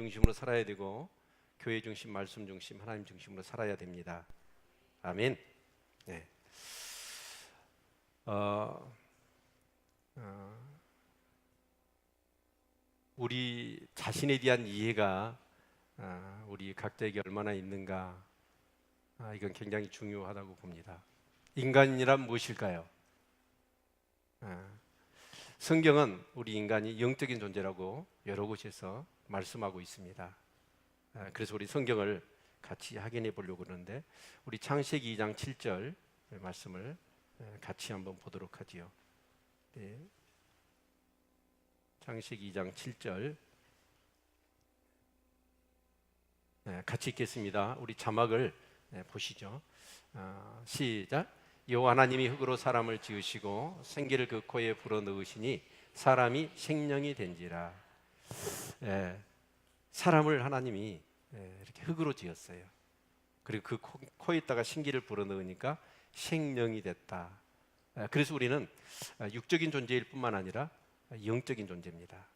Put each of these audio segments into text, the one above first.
중심으로 살아야 되고 교회 중심, 말씀 중심, 하나님 중심으로 살아야 됩니다. 아멘. 네. 우리 자신에 대한 이해가 우리 각자에게 얼마나 있는가, 이건 굉장히 중요하다고 봅니다. 인간이란 무엇일까요? 성경은 우리 인간이 영적인 존재라고 여러 곳에서 말씀하고 있습니다. 그래서 우리 성경을 같이 확인해 보려고 그러는데, 우리 창세기 2장 7절 말씀을 같이 한번 보도록 하지요. 네. 창세기 2장 7절 같이 읽겠습니다. 우리 자막을 보시죠. 시작. 여호와 하나님이 흙으로 사람을 지으시고 생기를 그 코에 불어넣으시니 사람이 생명이 된지라. 사람을 하나님이 이렇게 흙으로 지었어요. 그리고 그 코에다가 생기를 불어넣으니까 생명이 됐다. 그래서 우리는 육적인 존재일 뿐만 아니라 영적인 존재입니다.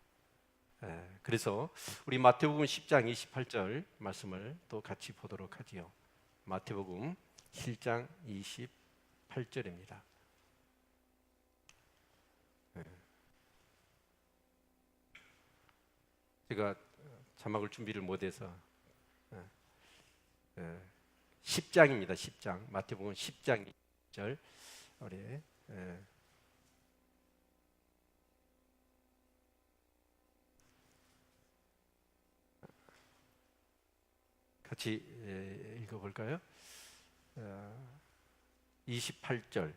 그래서 우리 마태복음 10장 28절 말씀을 또 같이 보도록 하지요. 마태복음 7장 28절입니다. 제가 자막을 준비를 못해서 10장입니다. 10장 마태복음 10장 2절 우리 같이 읽어볼까요? 28절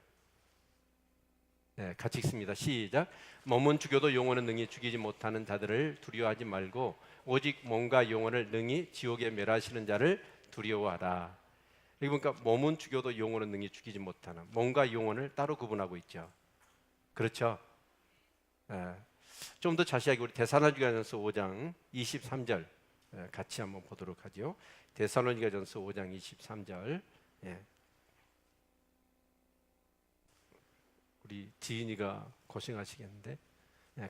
같이 읽습니다. 시작. 몸은 죽여도 영혼은 능히 죽이지 못하는 자들을 두려워하지 말고 오직 몸과 영혼을 능히 지옥에 멸하시는 자를 두려워하라. 여기 보니까 몸은 죽여도 영혼은 능히 죽이지 못하는, 몸과 영혼을 따로 구분하고 있죠. 그렇죠? 좀 더 자세하게 우리 데살로니가전서 5장 23절 같이 한번 보도록 하죠. 데살로니가전서 5장 23절. 우리 지인이가 고생하시겠는데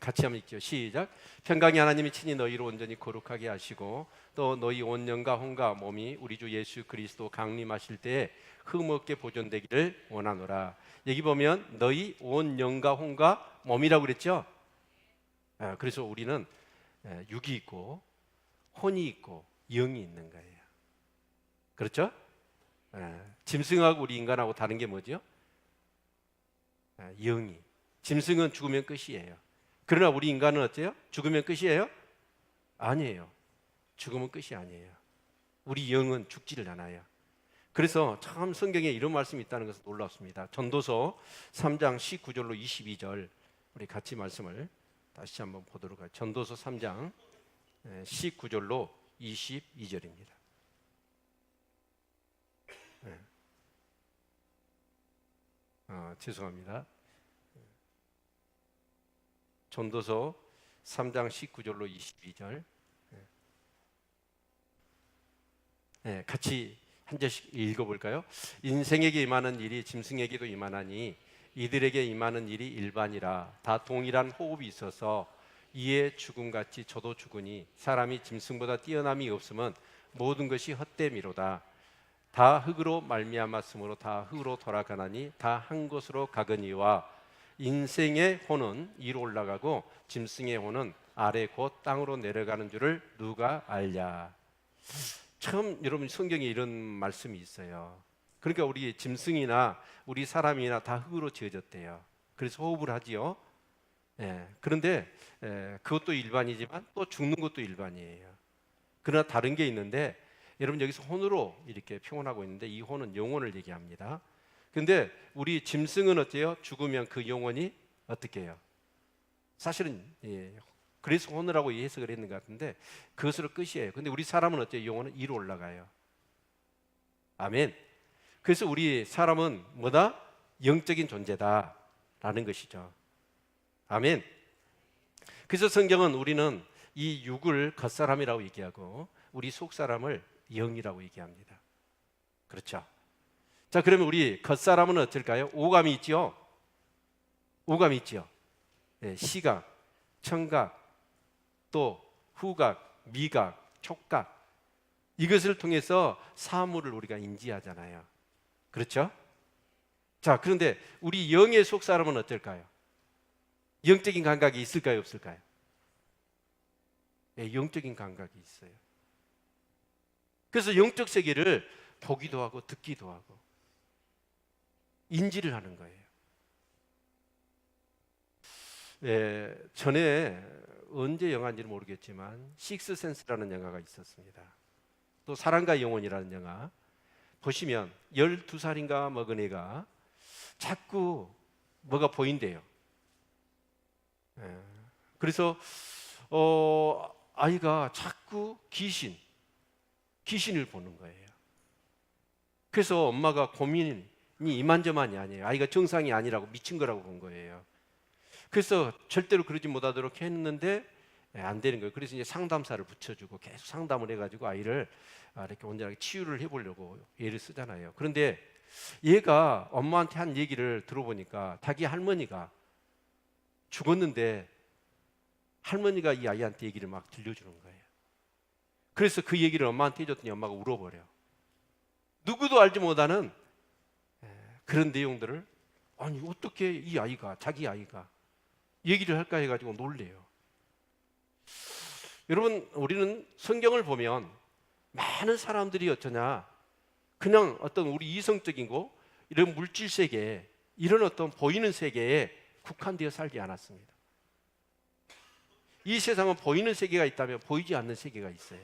같이 한번 읽죠. 시작. 평강의 하나님이 친히 너희를 온전히 거룩하게 하시고 또 너희 온 영과 혼과 몸이 우리 주 예수 그리스도 강림하실 때에 흠없게 보존되기를 원하노라. 여기 보면 너희 온 영과 혼과 몸이라고 그랬죠. 그래서 우리는 육이 있고 혼이 있고 영이 있는 거예요. 그렇죠? 짐승하고 우리 인간하고 다른 게 뭐죠? 영이. 짐승은 죽으면 끝이에요. 그러나 우리 인간은 어때요? 죽으면 끝이에요? 아니에요. 죽으면 끝이 아니에요. 우리 영은 죽지를 않아요. 그래서 참 성경에 이런 말씀이 있다는 것은 놀랍습니다. 전도서 3장 19절로 22절 우리 같이 말씀을 다시 한번 보도록 하죠. 전도서 3장 19절로 22절입니다. 죄송합니다. 전도서 3장 19절로 22절 같이 한 절씩 읽어볼까요? 인생에게 임하는 일이 짐승에게도 임하나니 이들에게 임하는 일이 일반이라. 다 동일한 호흡이 있어서 이에 죽음같이 저도 죽으니 사람이 짐승보다 뛰어남이 없으면 모든 것이 헛됨이로다. 다 흙으로 말미암았으므로 다 흙으로 돌아가나니 다 한 곳으로 가거니와 인생의 혼은 위로 올라가고 짐승의 혼은 아래 곧 땅으로 내려가는 줄을 누가 알랴. 처음 여러분 성경에 이런 말씀이 있어요. 그러니까 우리 짐승이나 우리 사람이나 다 흙으로 지어졌대요. 그래서 호흡을 하지요. 그런데 그것도 일반이지만 또 죽는 것도 일반이에요. 그러나 다른 게 있는데, 여러분 여기서 혼으로 이렇게 표현하고 있는데 이 혼은 영혼을 얘기합니다. 근데 우리 짐승은 어때요? 죽으면 그 영혼이 어떻게 해요? 사실은 그래서 혼이라고 해석을 했는 것 같은데 그것으로 끝이에요. 근데 우리 사람은 어때요? 영혼은 위로 올라가요. 아멘. 그래서 우리 사람은 뭐다? 영적인 존재다라는 것이죠. 아멘. 그래서 성경은 우리는 이 육을 겉사람이라고 얘기하고 우리 속사람을 영이라고 얘기합니다. 그렇죠? 자, 그러면 우리 겉사람은 어떨까요? 오감이 있죠? 오감이 있죠? 시각, 청각, 또 후각, 미각, 촉각, 이것을 통해서 사물을 우리가 인지하잖아요. 그렇죠? 자, 그런데 우리 영의 속 사람은 어떨까요? 영적인 감각이 있을까요, 없을까요? 네, 영적인 감각이 있어요. 그래서 영적 세계를 보기도 하고 듣기도 하고 인지를 하는 거예요. 네, 전에 언제 영화인지는 모르겠지만 식스센스라는 영화가 있었습니다. 또 사랑과 영혼이라는 영화 보시면 12살인가 먹은 애가 자꾸 뭐가 보인대요. 그래서 아이가 자꾸 귀신을 보는 거예요. 그래서 엄마가 고민이 이만저만이 아니에요. 아이가 정상이 아니라고, 미친 거라고 본 거예요. 그래서 절대로 그러지 못하도록 했는데 안 되는 거예요. 그래서 이제 상담사를 붙여주고 계속 상담을 해가지고 아이를 이렇게 온전하게 치유를 해보려고 애를 쓰잖아요. 그런데 얘가 엄마한테 한 얘기를 들어보니까 자기 할머니가 죽었는데 할머니가 이 아이한테 얘기를 막 들려주는 거예요. 그래서 그 얘기를 엄마한테 해줬더니 엄마가 울어버려. 누구도 알지 못하는 그런 내용들을 아니 어떻게 이 아이가, 자기 아이가 얘기를 할까 해가지고 놀래요. 여러분, 우리는 성경을 보면 많은 사람들이 어쩌냐, 그냥 어떤 우리 이성적인 거, 이런 물질 세계, 이런 어떤 보이는 세계에 국한되어 살지 않았습니다. 이 세상은 보이는 세계가 있다면 보이지 않는 세계가 있어요.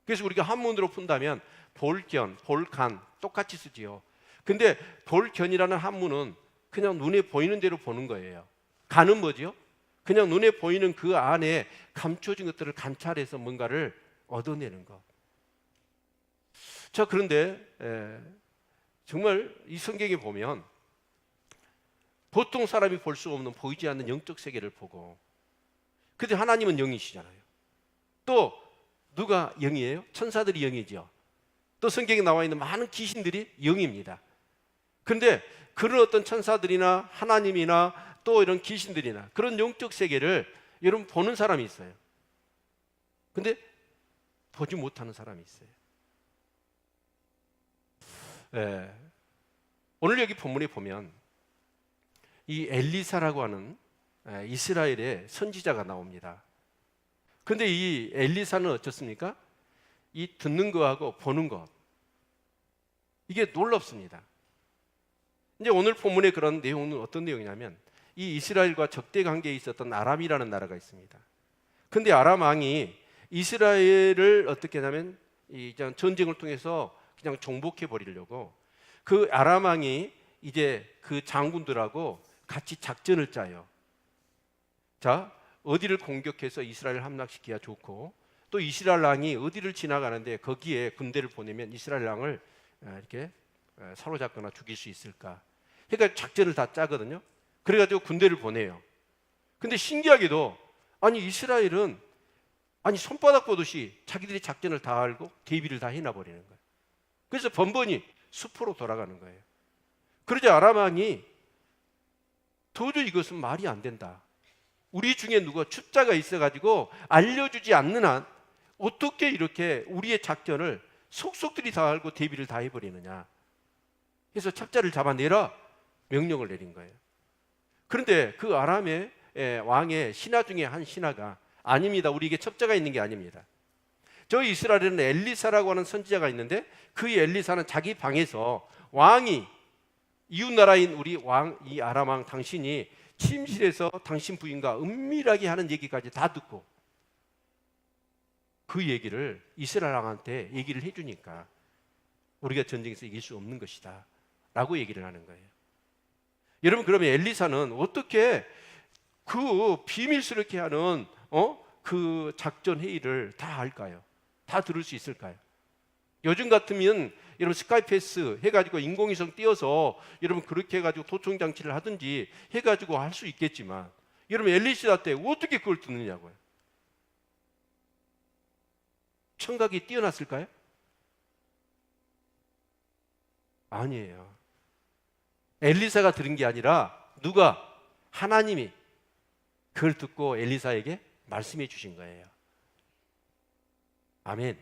그래서 우리가 한문으로 푼다면 볼견, 볼간 똑같이 쓰지요. 근데 볼견이라는 한문은 그냥 눈에 보이는 대로 보는 거예요. 간은 뭐죠? 그냥 눈에 보이는 그 안에 감춰진 것들을 관찰해서 뭔가를 얻어내는 것. 자, 그런데 정말 이 성경에 보면 보통 사람이 볼 수 없는 보이지 않는 영적 세계를 보고, 근데 하나님은 영이시잖아요. 또 누가 영이에요? 천사들이 영이죠. 또 성경에 나와 있는 많은 귀신들이 영입니다. 그런데 그런 어떤 천사들이나 하나님이나 또 이런 귀신들이나 그런 영적 세계를 여러분 보는 사람이 있어요. 근데 보지 못하는 사람이 있어요. 오늘 여기 본문에 보면 이 엘리사라고 하는 이스라엘의 선지자가 나옵니다. 근데 이 엘리사는 어떻습니까? 이 듣는 거하고 보는 것, 이게 놀랍습니다. 이제 오늘 본문의 그런 내용은 어떤 내용이냐면 이 이스라엘과 적대 관계에 있었던 아람이라는 나라가 있습니다. 근데 아람 왕이 이스라엘을 어떻게 하냐면 이 전쟁을 통해서 그냥 정복해 버리려고 그 아람 왕이 이제 그 장군들하고 같이 작전을 짜요. 자, 어디를 공격해서 이스라엘을 함락시켜야 좋고, 또 이스라엘 왕이 어디를 지나가는데 거기에 군대를 보내면 이스라엘 왕을 이렇게 사로잡거나 죽일 수 있을까. 그러니까 작전을 다 짜거든요. 그래가지고 군대를 보내요. 근데 신기하게도 아니 이스라엘은 아니 손바닥 보듯이 자기들이 작전을 다 알고 대비를 다 해놔버리는 거예요. 그래서 번번이 숲으로 돌아가는 거예요. 그러자 아람 왕이 도저히 이것은 말이 안 된다. 우리 중에 누가 숫자가 있어가지고 알려주지 않는 한 어떻게 이렇게 우리의 작전을 속속들이 다 알고 대비를 다 해버리느냐. 그래서 첩자를 잡아내라 명령을 내린 거예요. 그런데 그 아람의 왕의 신하 중에 한 신하가 아닙니다. 우리에게 첩자가 있는 게 아닙니다. 저 이스라엘에는 엘리사라고 하는 선지자가 있는데 그 엘리사는 자기 방에서 왕이 이웃나라인 우리 왕, 이 아람 왕 당신이 침실에서 당신 부인과 은밀하게 하는 얘기까지 다 듣고 그 얘기를 이스라엘 왕한테 얘기를 해주니까 우리가 전쟁에서 이길 수 없는 것이다 라고 얘기를 하는 거예요. 여러분, 그러면 엘리사는 어떻게 그 비밀스럽게 하는 그 작전 회의를 다 알까요? 다 들을 수 있을까요? 요즘 같으면 여러분 스카이패스 해가지고 인공위성 띄워서 여러분 그렇게 해가지고 도청 장치를 하든지 해가지고 할 수 있겠지만 여러분 엘리사 때 어떻게 그걸 듣느냐고요? 청각이 뛰어났을까요? 아니에요. 엘리사가 들은 게 아니라 누가? 하나님이 그걸 듣고 엘리사에게 말씀해 주신 거예요. 아멘.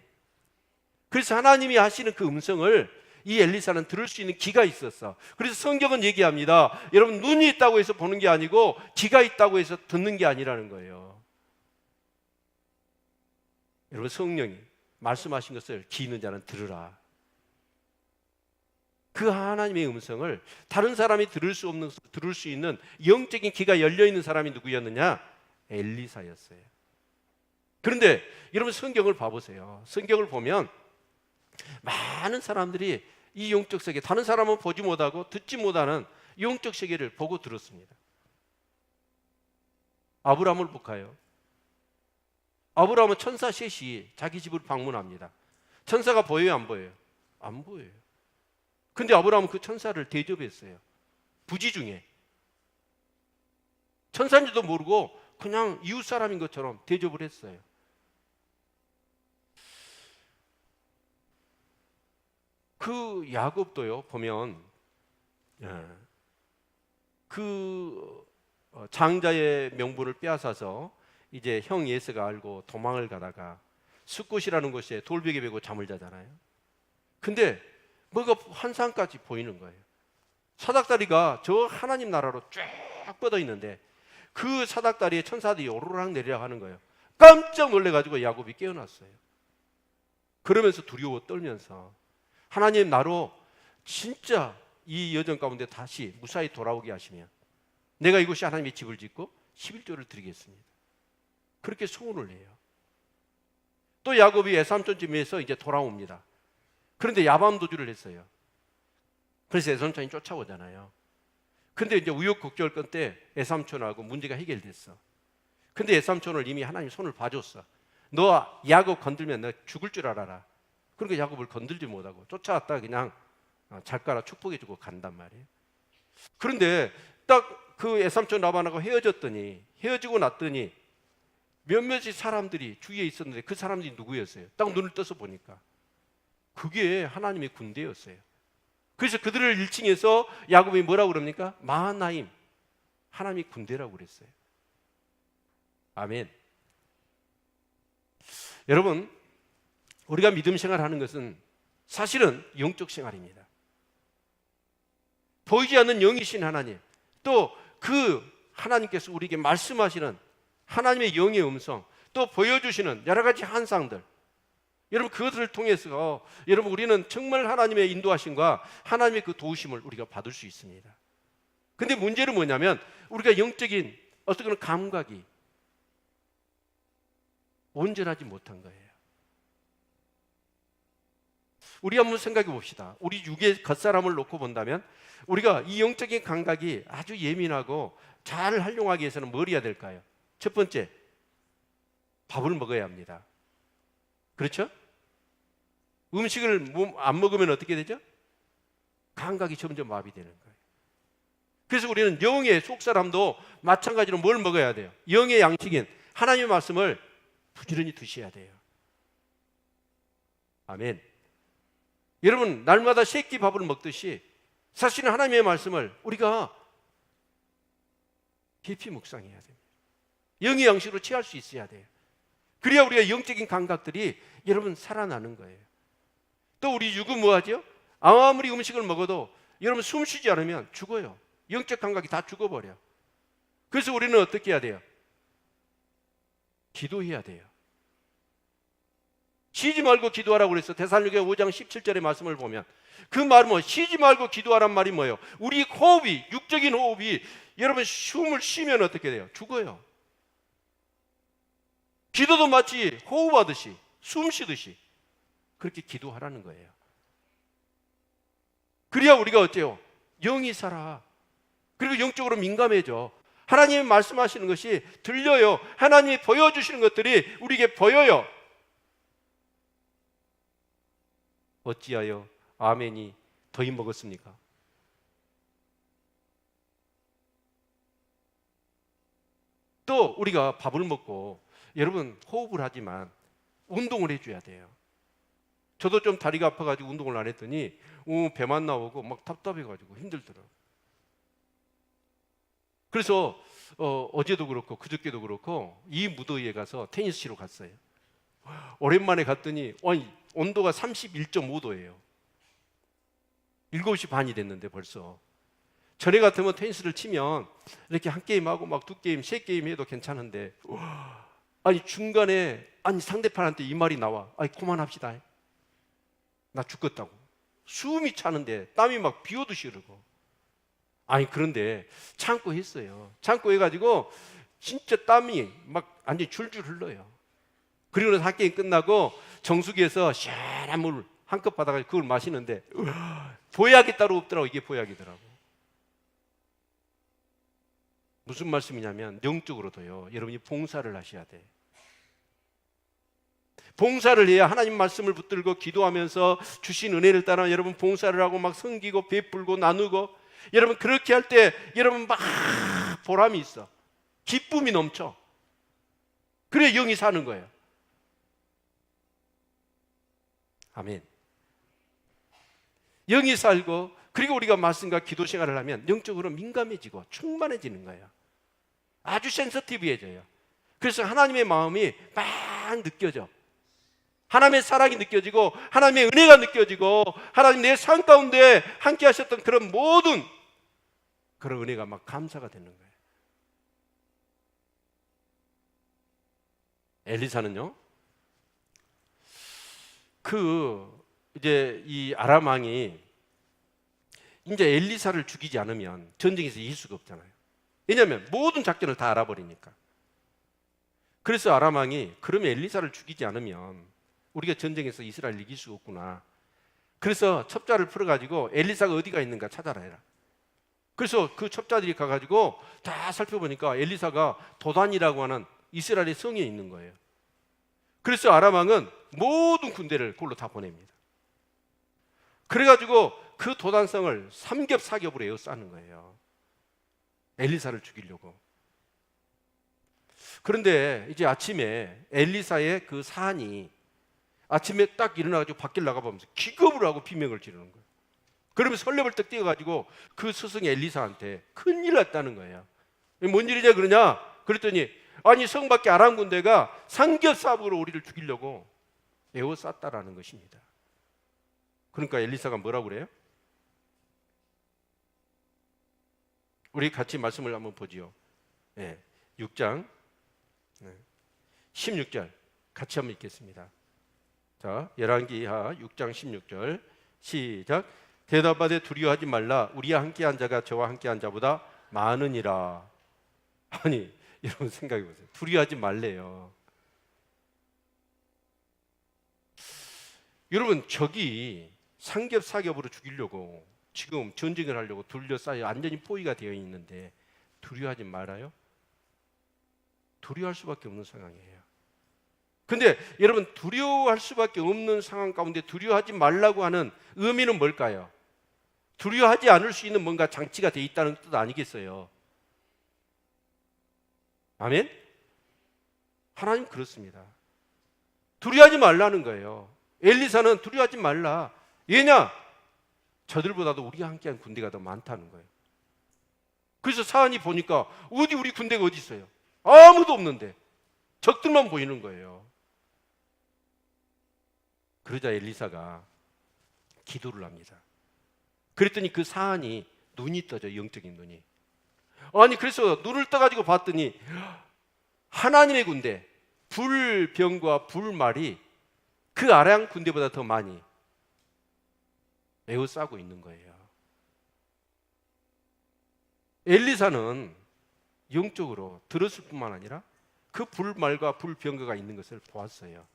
그래서 하나님이 하시는 그 음성을 이 엘리사는 들을 수 있는 귀가 있었어. 그래서 성경은 얘기합니다. 여러분, 눈이 있다고 해서 보는 게 아니고 귀가 있다고 해서 듣는 게 아니라는 거예요. 여러분, 성령이 말씀하신 것을 귀 있는 자는 들으라. 그 하나님의 음성을 다른 사람이 들을 수 있는 영적인 귀가 열려 있는 사람이 누구였느냐? 엘리사였어요. 그런데 여러분, 성경을 봐보세요. 성경을 보면 많은 사람들이 이 영적 세계, 다른 사람은 보지 못하고 듣지 못하는 영적 세계를 보고 들었습니다. 아브라함을 볼까요? 아브라함은 천사 셋이 자기 집을 방문합니다. 천사가 보여요, 안 보여요? 안 보여요. 근데 아브라함은 그 천사를 대접했어요. 부지 중에. 천사인지도 모르고 그냥 이웃 사람인 것처럼 대접을 했어요. 그 야곱도요, 보면 그 장자의 명분을 빼앗아서 이제 형 예세가 알고 도망을 가다가 숫곳이라는 곳에 돌벽에 베고 잠을 자잖아요. 근데 뭐가 환상까지 보이는 거예요. 사닥다리가 저 하나님 나라로 쫙 뻗어 있는데 그 사닥다리에 천사들이 오르락 내리락 하는 거예요. 깜짝 놀래가지고 야곱이 깨어났어요. 그러면서 두려워 떨면서 하나님, 나로 진짜 이 여정 가운데 다시 무사히 돌아오게 하시면 내가 이곳이 하나님의 집을 짓고 11조를 드리겠습니다. 그렇게 소원을 해요. 또 야곱이 에삼촌집에서 이제 돌아옵니다. 그런데 야밤도주를 했어요. 그래서 에삼촌이 쫓아오잖아요. 근데 이제 우여곡절 끝에 에삼촌하고 문제가 해결됐어. 근데 에삼촌을 이미 하나님 손을 봐줬어. 너 야곱 건들면 너 죽을 줄 알아라. 그러니까 야곱을 건들지 못하고 쫓아왔다가 그냥 작가라 축복해주고 간단 말이에요. 그런데 딱 그 에삼촌 라반하고 헤어지고 났더니 몇몇이 사람들이 주위에 있었는데 그 사람들이 누구였어요? 딱 눈을 떠서 보니까 그게 하나님의 군대였어요. 그래서 그들을 1층에서 야곱이 뭐라고 그럽니까? 마하나임, 하나님의 군대라고 그랬어요. 아멘. 여러분, 우리가 믿음 생활하는 것은 사실은 영적 생활입니다. 보이지 않는 영이신 하나님, 또 그 하나님께서 우리에게 말씀하시는 하나님의 영의 음성, 또 보여주시는 여러 가지 환상들, 여러분, 그것을 통해서 여러분, 우리는 정말 하나님의 인도하심과 하나님의 그 도우심을 우리가 받을 수 있습니다. 근데 문제는 뭐냐면 우리가 영적인 어떤 감각이 온전하지 못한 거예요. 우리 한번 생각해 봅시다. 우리 육의 겉사람을 놓고 본다면 우리가 이 영적인 감각이 아주 예민하고 잘 활용하기 위해서는 뭘 해야 될까요? 첫 번째, 밥을 먹어야 합니다. 그렇죠? 음식을 안 먹으면 어떻게 되죠? 감각이 점점 마비되는 거예요. 그래서 우리는 영의 속사람도 마찬가지로 뭘 먹어야 돼요? 영의 양식인 하나님의 말씀을 부지런히 드셔야 돼요. 아멘. 여러분, 날마다 새끼 밥을 먹듯이 사실은 하나님의 말씀을 우리가 깊이 묵상해야 됩니다. 영의 양식으로 취할 수 있어야 돼요. 그래야 우리가 영적인 감각들이 여러분 살아나는 거예요. 또 우리 육은 뭐하죠? 아무리 음식을 먹어도 여러분 숨 쉬지 않으면 죽어요. 영적 감각이 다 죽어버려. 그래서 우리는 어떻게 해야 돼요? 기도해야 돼요. 쉬지 말고 기도하라고 그랬어. 데살로니가 5장 17절의 말씀을 보면 그 말은 뭐 쉬지 말고 기도하란 말이 뭐예요? 우리 호흡이, 육적인 호흡이 여러분 숨을 쉬면 어떻게 돼요? 죽어요. 기도도 마치 호흡하듯이 숨 쉬듯이 그렇게 기도하라는 거예요. 그래야 우리가 어때요? 영이 살아. 그리고 영적으로 민감해져. 하나님이 말씀하시는 것이 들려요. 하나님이 보여주시는 것들이 우리에게 보여요. 어찌하여 아멘이 더위 먹었습니까? 또 우리가 밥을 먹고 여러분 호흡을 하지만 운동을 해줘야 돼요. 저도 좀 다리가 아파가지고 운동을 안 했더니 배만 나오고 막 답답해가지고 힘들더라고요. 그래서 어제도 그렇고 그저께도 그렇고 이 무더위에 가서 테니스 치러 갔어요. 오랜만에 갔더니 온도가 31.5도예요. 7시 반이 됐는데 벌써. 전에 같으면 테니스를 치면 이렇게 한 게임하고 막 2게임, 3게임 해도 괜찮은데 중간에 상대편한테 이 말이 나와. 그만합시다. 나 죽겠다고. 숨이 차는데 땀이 막 비 오듯이 흐르고. 그런데 참고 했어요. 참고 해가지고 진짜 땀이 막 완전히 줄줄 흘러요. 그리고 나서 한 게임 끝나고 정수기에서 시원한 물 한 컵 받아가지고 그걸 마시는데 보약이 따로 없더라고. 이게 보약이더라고. 무슨 말씀이냐면 영적으로도요, 여러분이 봉사를 하셔야 돼. 봉사를 해야 하나님 말씀을 붙들고 기도하면서 주신 은혜를 따라 여러분 봉사를 하고 막 섬기고 베풀고 나누고, 여러분 그렇게 할 때 여러분 막 보람이 있어. 기쁨이 넘쳐. 그래 영이 사는 거예요. 아멘. 영이 살고, 그리고 우리가 말씀과 기도 생활을 하면 영적으로 민감해지고 충만해지는 거예요. 아주 센서티브해져요. 그래서 하나님의 마음이 막 느껴져. 하나님의 사랑이 느껴지고 하나님의 은혜가 느껴지고 하나님 내 삶 가운데 함께 하셨던 그런 모든 그런 은혜가 막 감사가 되는 거예요. 엘리사는요, 이제 이 아람 왕이 이제 엘리사를 죽이지 않으면 전쟁에서 이길 수가 없잖아요. 왜냐하면 모든 작전을 다 알아버리니까. 그래서 아람 왕이 그러면 엘리사를 죽이지 않으면 우리가 전쟁에서 이스라엘 이길 수가 없구나. 그래서 첩자를 풀어가지고 엘리사가 어디가 있는가 찾아라 해라. 그래서 그 첩자들이 가가지고 다 살펴보니까 엘리사가 도단이라고 하는 이스라엘의 성에 있는 거예요. 그래서 아람 왕은 모든 군대를 그걸로 다 보냅니다. 그래가지고 그 도단성을 삼겹사겹으로 에워싸는 거예요. 엘리사를 죽이려고. 그런데 이제 아침에 엘리사의 그 사안이 아침에 딱 일어나가지고 밖에 나가보면서 기겁을 하고 비명을 지르는 거예요. 그러면서 설레벌떡 뛰어가지고 그 스승 엘리사한테 큰일 났다는 거예요. 뭔 일이냐 그러냐? 그랬더니 성 밖에 아람 군대가 삼겹살으로 우리를 죽이려고 에워쌌다라는 것입니다. 그러니까 엘리사가 뭐라고 그래요? 우리 같이 말씀을 한번 보지요. 6장 16절 같이 한번 읽겠습니다. 자, 열왕기하 6장 16절 시작. 대답하되 두려워하지 말라. 우리와 함께한 자가 저와 함께한 자보다 많으니라. 여러분 생각해 보세요. 두려워하지 말래요. 여러분 적이 삼겹사겹으로 죽이려고 지금 전쟁을 하려고 둘러싸여 완전히 포위가 되어 있는데 두려워하지 말아요? 두려워할 수밖에 없는 상황이에요. 근데 여러분 두려워할 수밖에 없는 상황 가운데 두려워하지 말라고 하는 의미는 뭘까요? 두려워하지 않을 수 있는 뭔가 장치가 되어 있다는 뜻 아니겠어요? 아멘? 하나님 그렇습니다. 두려워하지 말라는 거예요. 엘리사는 두려워하지 말라. 왜냐? 저들보다도 우리가 함께한 군대가 더 많다는 거예요. 그래서 사안이 보니까 어디 우리 군대가 어디 있어요? 아무도 없는데 적들만 보이는 거예요. 그러자 엘리사가 기도를 합니다. 그랬더니 그 사안이 눈이 떠져, 영적인 눈이. 그래서 눈을 떠가지고 봤더니 하나님의 군대, 불병과 불말이 그 아람 군대보다 더 많이 에워싸고 있는 거예요. 엘리사는 영적으로 들었을 뿐만 아니라 그 불말과 불병거가 있는 것을 보았어요.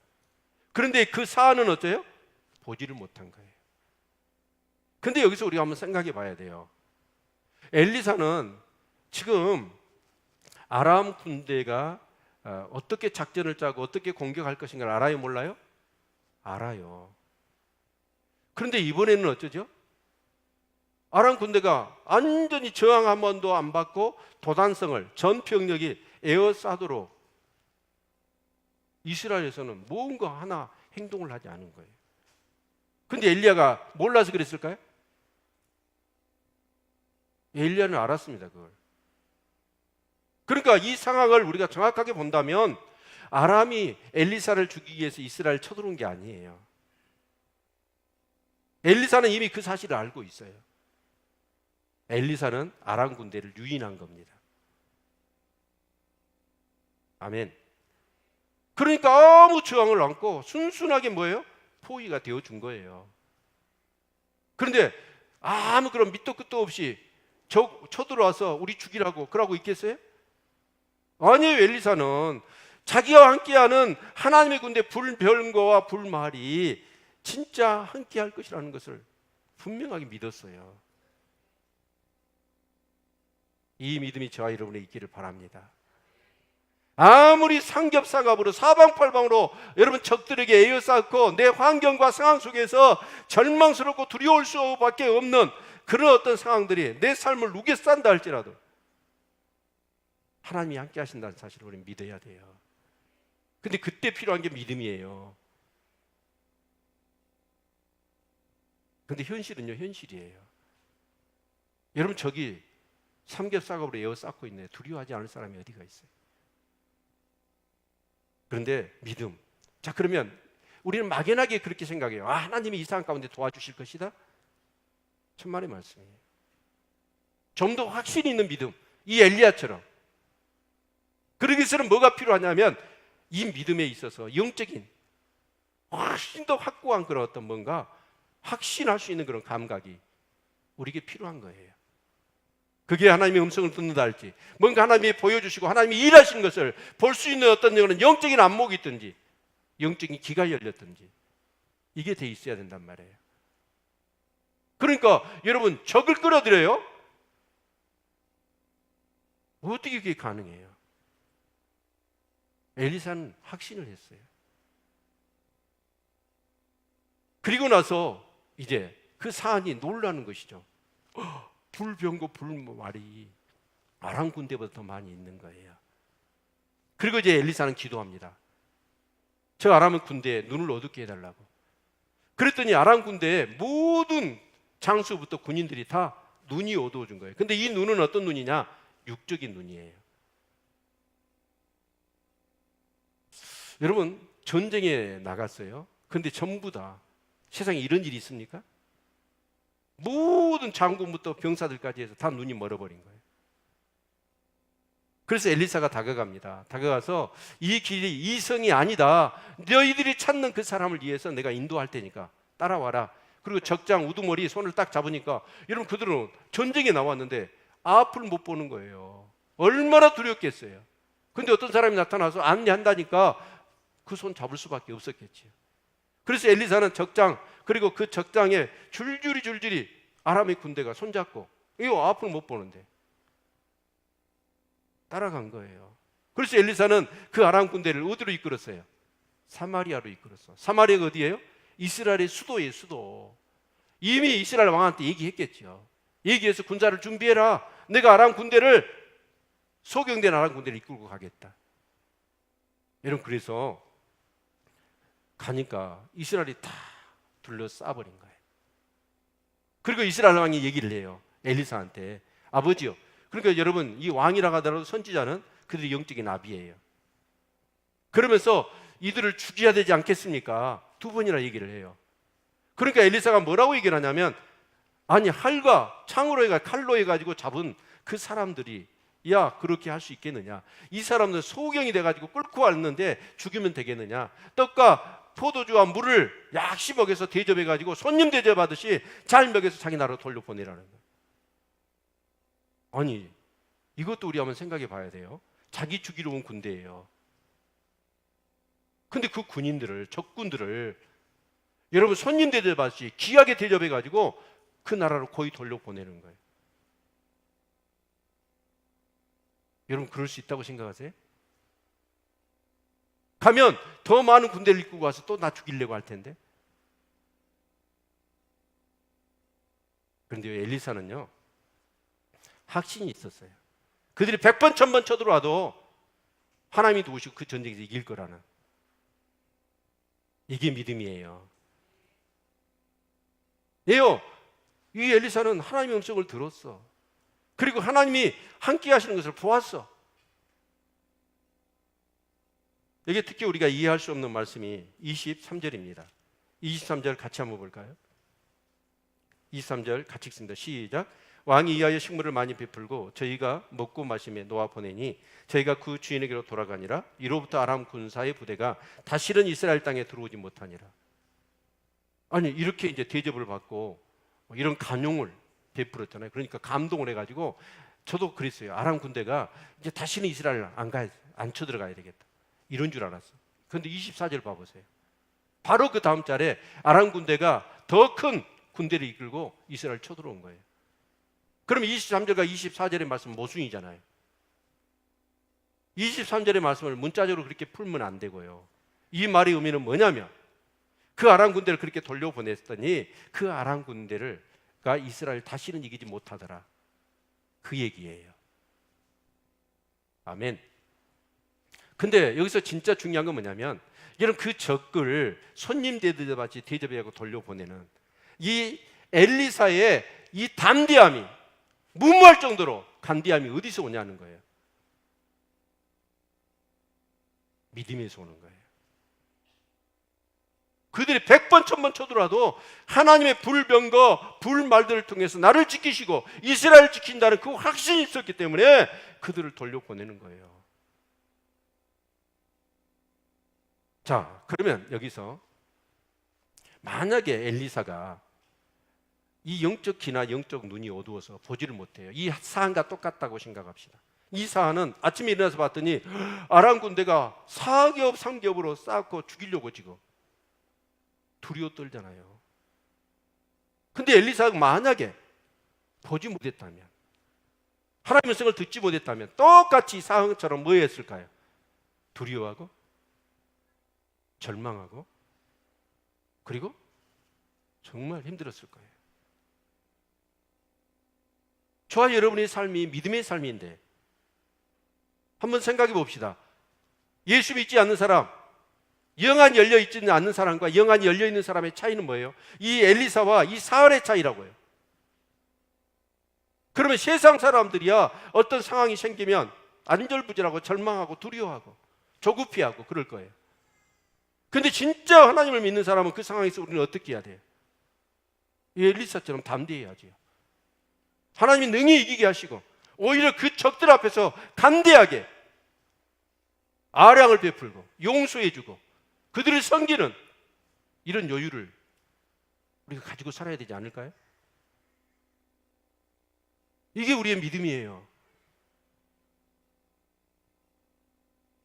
그런데 그 사안은 어때요? 보지를 못한 거예요. 근데 여기서 우리가 한번 생각해 봐야 돼요. 엘리사는 지금 아람 군대가 어떻게 작전을 짜고 어떻게 공격할 것인가를 알아요, 몰라요? 알아요. 그런데 이번에는 어쩌죠? 아람 군대가 완전히 저항 한 번도 안 받고 도단성을 전 병력이 에워싸도록 이스라엘에서는 뭔가 하나 행동을 하지 않은 거예요. 근데 엘리야가 몰라서 그랬을까요? 엘리야는 알았습니다, 그걸. 그러니까 이 상황을 우리가 정확하게 본다면 아람이 엘리사를 죽이기 위해서 이스라엘 쳐들어온 게 아니에요. 엘리사는 이미 그 사실을 알고 있어요. 엘리사는 아람 군대를 유인한 겁니다. 아멘. 그러니까 아무 저항을 않고 순순하게 뭐예요? 포위가 되어준 거예요. 그런데 아무 그런 밑도 끝도 없이 쳐들어와서 우리 죽이라고 그러고 있겠어요? 아니에요. 엘리사는 자기와 함께하는 하나님의 군대 불별거와 불말이 진짜 함께할 것이라는 것을 분명하게 믿었어요. 이 믿음이 저와 여러분에 있기를 바랍니다. 아무리 삼겹살갑으로 사방팔방으로 여러분 적들에게 에워싸고 내 환경과 상황 속에서 절망스럽고 두려울 수밖에 없는 그런 어떤 상황들이 내 삶을 누게 싼다 할지라도 하나님이 함께 하신다는 사실을 우리는 믿어야 돼요. 근데 그때 필요한 게 믿음이에요. 근데 현실은요, 현실이에요. 여러분, 저기 삼겹살갑으로 에워싸고 있네. 두려워하지 않을 사람이 어디가 있어요? 그런데 믿음. 자, 그러면 우리는 막연하게 그렇게 생각해요. 아, 하나님이 이 상황 가운데 도와주실 것이다. 천만의 말씀이에요. 좀 더 확신이 있는 믿음. 이 엘리야처럼. 그러기 위해서는 뭐가 필요하냐면 이 믿음에 있어서 영적인 훨씬 더 확고한 그런 어떤 뭔가 확신할 수 있는 그런 감각이 우리에게 필요한 거예요. 그게 하나님의 음성을 듣는다 할지, 뭔가 하나님이 보여주시고 하나님이 일하시는 것을 볼 수 있는 어떤 영적인 안목이 있든지 영적인 귀가 열렸든지 이게 돼 있어야 된단 말이에요. 그러니까 여러분, 적을 끌어들여요? 어떻게 그게 가능해요? 엘리사는 확신을 했어요. 그리고 나서 이제 그 사안이 놀라는 것이죠. 불병거 불말이 아람 군대보다 더 많이 있는 거예요. 그리고 이제 엘리사는 기도합니다. 저 아람 군대에 눈을 어둡게 해달라고. 그랬더니 아람 군대의 모든 장수부터 군인들이 다 눈이 어두워진 거예요. 근데 이 눈은 어떤 눈이냐? 육적인 눈이에요. 여러분, 전쟁에 나갔어요. 근데 전부 다 세상에 이런 일이 있습니까? 모든 장군부터 병사들까지 해서 다 눈이 멀어버린 거예요. 그래서 엘리사가 다가갑니다. 다가가서 이 길이 이 성이 아니다. 너희들이 찾는 그 사람을 위해서 내가 인도할 테니까 따라와라. 그리고 적장 우두머리 손을 딱 잡으니까 여러분, 그들은 전쟁에 나왔는데 앞을 못 보는 거예요. 얼마나 두렵겠어요. 근데 어떤 사람이 나타나서 안내한다니까 그 손 잡을 수밖에 없었겠지요. 그래서 엘리사는 적장, 그리고 그 적장에 줄줄이 아람의 군대가 손잡고 이거 앞을 못 보는데 따라간 거예요. 그래서 엘리사는 그 아람 군대를 어디로 이끌었어요? 사마리아로 이끌었어. 사마리아가 어디예요? 이스라엘의 수도예요, 수도. 이미 이스라엘 왕한테 얘기했겠죠. 얘기해서 군사를 준비해라. 내가 아람 군대를, 소경된 아람 군대를 이끌고 가겠다. 여러분, 그래서 가니까 이스라엘이 다 둘러싸버린 거예요. 그리고 이스라엘 왕이 얘기를 해요. 엘리사한테. 아버지요. 그러니까 여러분, 이 왕이라고 하더라도 선지자는 그들이 영적인 나비예요. 그러면서 이들을 죽여야 되지 않겠습니까? 두 번이나 얘기를 해요. 그러니까 엘리사가 뭐라고 얘기를 하냐면, 아니, 활과 창으로 해가 칼로 해가지고 잡은 그 사람들이, 야, 그렇게 할 수 있겠느냐? 이 사람들 소경이 돼가지고 끌고 왔는데 죽이면 되겠느냐? 떡과 포도주와 물을 약시 먹여서 대접해가지고 손님 대접하듯이 잘 먹여서 자기 나라로 돌려보내라는 거예요. 아니, 이것도 우리 한번 생각해 봐야 돼요. 자기 죽이러 온 군대예요. 근데 그 군인들을, 적군들을 여러분 손님 대접하듯이 귀하게 대접해가지고 그 나라로 거의 돌려보내는 거예요. 여러분, 그럴 수 있다고 생각하세요? 가면 더 많은 군대를 이끌고 와서 또 나 죽이려고 할 텐데. 그런데 엘리사는요, 확신이 있었어요. 그들이 100번 1000번 쳐들어와도 하나님이 도우시고 그 전쟁에서 이길 거라는, 이게 믿음이에요. 예요. 이 엘리사는 하나님의 음성을 들었어. 그리고 하나님이 함께 하시는 것을 보았어. 여기 특히 우리가 이해할 수 없는 말씀이 23절입니다. 23절 같이 한번 볼까요? 23절 같이 읽습니다. 시작. 왕이 이하여 식물을 많이 베풀고 저희가 먹고 마심에 놓아 보내니 저희가 그 주인에게로 돌아가니라. 이로부터 아람 군사의 부대가 다시는 이스라엘 땅에 들어오지 못하니라. 아니 이렇게 이제 대접을 받고 이런 간용을 베풀었잖아요. 그러니까 감동을 해가지고 저도 그랬어요. 아람 군대가 이제 다시는 이스라엘 안 쳐들어가야 되겠다 이런 줄 알았어. 그런데 24절 봐보세요. 바로 그 다음 절에 아람 군대가 더 큰 군대를 이끌고 이스라엘 쳐들어온 거예요. 그럼 23절과 24절의 말씀은 모순이잖아요. 23절의 말씀을 문자적으로 그렇게 풀면 안 되고요. 이 말의 의미는 뭐냐면 그 아람 군대를 그렇게 돌려보냈더니 그 아람 군대가 이스라엘 다시는 이기지 못하더라. 그 얘기예요. 아멘. 근데 여기서 진짜 중요한 건 뭐냐면 여러분 그 적을 손님 대접같이 대접하고 돌려보내는 이 엘리사의 이 담대함이 무모할 정도로 간대함이 어디서 오냐는 거예요. 믿음에서 오는 거예요. 그들이 100번 1000번 쳐들어와도 하나님의 불병거 불말들을 통해서 나를 지키시고 이스라엘을 지킨다는 그 확신이 있었기 때문에 그들을 돌려보내는 거예요. 자, 그러면 여기서 만약에 엘리사가 이 영적 귀나 영적 눈이 어두워서 보지를 못해요. 이 사안과 똑같다고 생각합시다. 이 사안은 아침에 일어나서 봤더니 아람 군대가 4겹 3겹으로 쌓고 죽이려고 지금 두려워 떨잖아요. 근데 엘리사가 만약에 보지 못했다면, 하나님의 성을 듣지 못했다면 똑같이 이 사안처럼 뭐 했을까요? 두려워하고 절망하고 그리고 정말 힘들었을 거예요. 저와 여러분의 삶이 믿음의 삶인데 한번 생각해 봅시다. 예수 믿지 않는 사람, 영안이 열려있지 않는 사람과 영안이 열려있는 사람의 차이는 뭐예요? 이 엘리사와 이 사울의 차이라고요. 그러면 세상 사람들이야 어떤 상황이 생기면 안절부절하고 절망하고 두려워하고 조급해하고 그럴 거예요. 근데 진짜 하나님을 믿는 사람은 그 상황에서 우리는 어떻게 해야 돼요? 이 엘리사처럼 담대해야지요. 하나님이 능히 이기게 하시고 오히려 그 적들 앞에서 간대하게 아량을 베풀고 용서해주고 그들을 섬기는 이런 여유를 우리가 가지고 살아야 되지 않을까요? 이게 우리의 믿음이에요.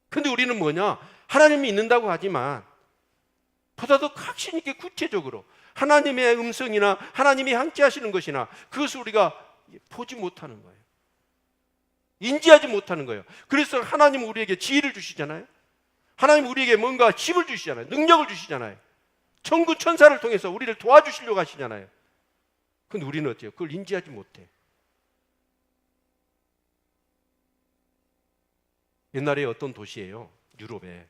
근데 우리는 뭐냐? 하나님이 있는다고 하지만 보다 더 확신 있게 구체적으로 하나님의 음성이나 하나님이 함께 하시는 것이나 그것을 우리가 보지 못하는 거예요. 인지하지 못하는 거예요. 그래서 하나님은 우리에게 지혜를 주시잖아요. 하나님은 우리에게 뭔가 힘을 주시잖아요. 능력을 주시잖아요. 천군 천사를 통해서 우리를 도와주시려고 하시잖아요. 근데 우리는 어때요? 그걸 인지하지 못해. 옛날에 어떤 도시예요. 유럽에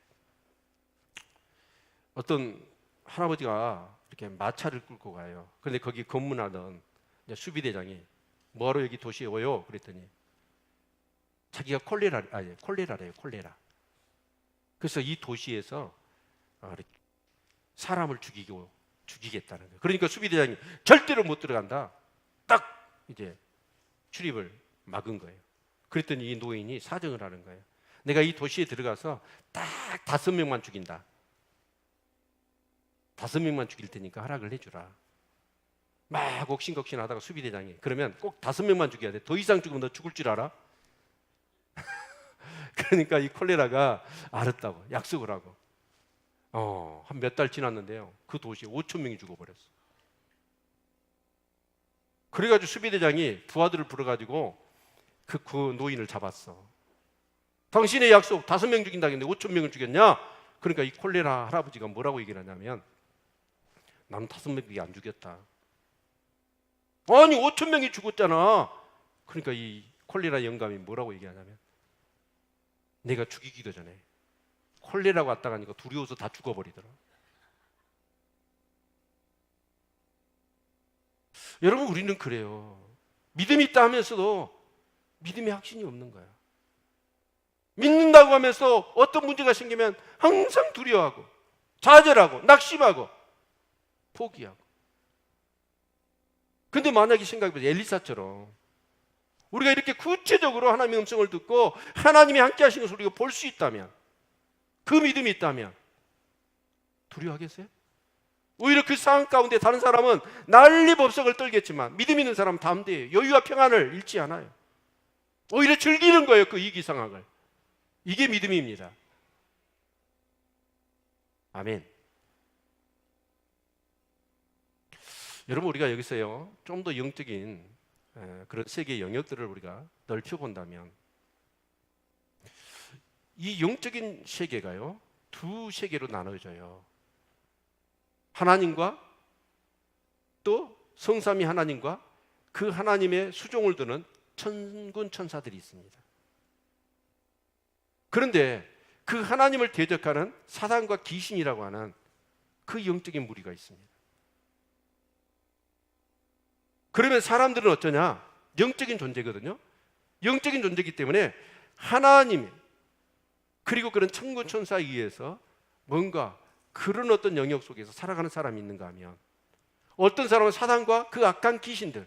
어떤 할아버지가 이렇게 마차를 끌고 가요. 그런데 거기 검문하던 수비대장이 뭐하러 여기 도시에 와요? 그랬더니 자기가 콜레라래요. 콜레라. 그래서 이 도시에서 사람을 죽이겠다는 거예요. 그러니까 수비대장이 절대로 못 들어간다. 딱 이제 출입을 막은 거예요. 그랬더니 이 노인이 사정을 하는 거예요. 내가 이 도시에 들어가서 딱 5명만 죽인다. 5명만 죽일 테니까 허락을 해주라. 막 옥신각신하다가 수비대장이 그러면 꼭 5명만 죽여야 돼. 더 이상 죽으면 너 죽을 줄 알아? 그러니까 이 콜레라가 알았다고 약속을 하고 한 몇 달 지났는데요. 그 도시에 5,000명이 죽어버렸어. 그래가지고 수비대장이 부하들을 불러가지고 그 노인을 잡았어. 당신의 약속 5명 죽인다 했는데 5,000명을 죽였냐? 그러니까 이 콜레라 할아버지가 뭐라고 얘기를 하냐면 나는 5명밖에 안 죽였다. 아니 5,000명이 죽었잖아. 그러니까 이 콜레라 영감이 뭐라고 얘기하냐면 내가 죽이기도 전에 콜레라가 왔다 가니까 두려워서 다 죽어버리더라. 여러분 우리는 그래요. 믿음이 있다 하면서도 믿음의 확신이 없는 거야. 믿는다고 하면서 어떤 문제가 생기면 항상 두려워하고 좌절하고 낙심하고 포기하고. 근데 만약에 생각해보세요. 엘리사처럼 우리가 이렇게 구체적으로 하나님의 음성을 듣고 하나님이 함께 하신 것을 우리가 볼 수 있다면, 그 믿음이 있다면 두려워하겠어요? 오히려 그 상황 가운데 다른 사람은 난리법석을 떨겠지만 믿음 있는 사람은 담대해요. 여유와 평안을 잃지 않아요. 오히려 즐기는 거예요. 그 위기 상황을. 이게 믿음입니다. 아멘. 여러분, 우리가 여기서요 좀 더 영적인 그런 세계의 영역들을 우리가 넓혀본다면, 이 영적인 세계가요 두 세계로 나눠져요. 하나님과 또 성삼위 하나님과 그 하나님의 수종을 두는 천군 천사들이 있습니다. 그런데 그 하나님을 대적하는 사단과 귀신이라고 하는 그 영적인 무리가 있습니다. 그러면 사람들은 어쩌냐? 영적인 존재거든요. 영적인 존재이기 때문에 하나님 그리고 그런 천군 천사에 의해서 뭔가 그런 어떤 영역 속에서 살아가는 사람이 있는가 하면, 어떤 사람은 사단과 그 악한 귀신들,